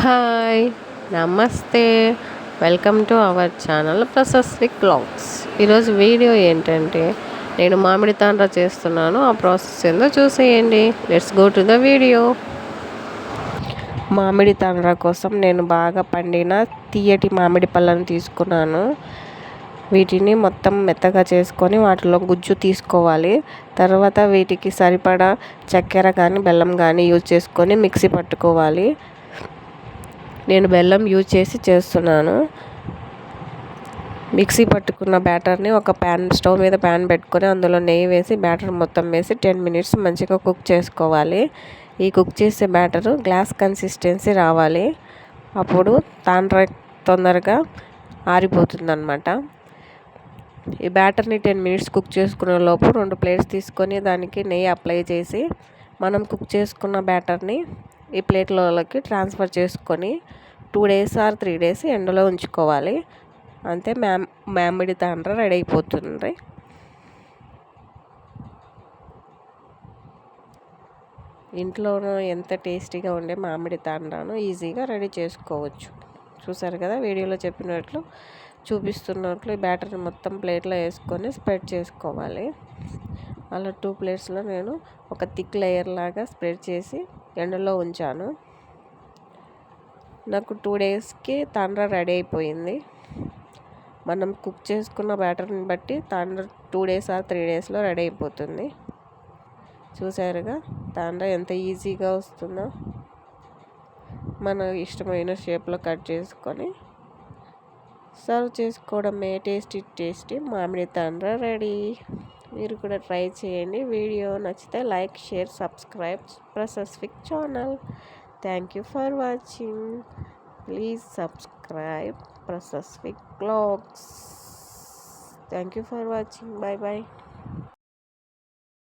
Hi, నమస్తే. Welcome to our channel Prashasvik blogs. ఈరోజు video ఏంటంటే నేను మామిడి తాండ్ర చేస్తున్నాను. ఆ ప్రాసెస్ ఏందో చూసేయండి. Let's go to the video. మామిడి తాండ్ర కోసం నేను బాగా పండిన తీయటి మామిడి పళ్ళను తీసుకున్నాను. వీటిని మొత్తం మెత్తగా చేసుకొని వాటిలో గుజ్జు తీసుకోవాలి. తర్వాత వీటికి సరిపడా చక్కెర కానీ బెల్లం కానీ యూజ్ చేసుకొని మిక్సీ పట్టుకోవాలి. నేను బెల్లం యూజ్ చేసి చేస్తున్నాను. మిక్సీ పట్టుకున్న బ్యాటర్ని ఒక స్టవ్ మీద ప్యాన్ పెట్టుకొని అందులో నెయ్యి వేసి బ్యాటర్ మొత్తం వేసి 10 మినిట్స్ మంచిగా కుక్ చేసుకోవాలి. ఈ కుక్ చేసే బ్యాటరు గ్లాస్ కన్సిస్టెన్సీ రావాలి. అప్పుడు తాండ్ర తొందరగా ఆరిపోతుంది అన్నమాట. ఈ బ్యాటర్ని 10 మినిట్స్ కుక్ చేసుకునే లోపు 2 ప్లేట్స్ తీసుకొని దానికి నెయ్యి అప్లై చేసి మనం కుక్ చేసుకున్న బ్యాటర్ని ఈ ప్లేట్లలోకి ట్రాన్స్ఫర్ చేసుకొని 2 days ఆర్ 3 days ఎండలో ఉంచుకోవాలి. అంతే మామిడి తాండ్ర రెడీ అయిపోతుంది. ఇంట్లోనూ ఎంత టేస్టీగా ఉండే మామిడి తాండ్రాను ఈజీగా రెడీ చేసుకోవచ్చు. చూసారు కదా, వీడియోలో చెప్పినట్లు చూపిస్తున్నట్లు ఈ బ్యాటర్ని మొత్తం ప్లేట్లో వేసుకొని స్ప్రెడ్ చేసుకోవాలి. అలా 2 ప్లేట్స్లో నేను ఒక థిక్ లేయర్ లాగా స్ప్రెడ్ చేసి ఎండలో ఉంచాను. నాకు 2 daysకి తాండ్ర రెడీ అయిపోయింది. మనం కుక్ చేసుకున్న బ్యాటర్ని బట్టి తాండ్ర 2 days ఆర్ 3 daysలో రెడీ అయిపోతుంది. చూసారుగా తాండ్ర ఎంత ఈజీగా వస్తుందో. మన ఇష్టమైన షేప్లో కట్ చేసుకొని సర్వ్ చేసుకోవడమే. టేస్టీ మామిడి తాండ్ర రెడీ. మీరు కూడా ట్రై చేయండి. వీడియో నచ్చితే like, share, subscribe Prashasvik channel. Thank you for watching. Please subscribe Prasasvik Vlogs. Thank you for watching. Bye bye.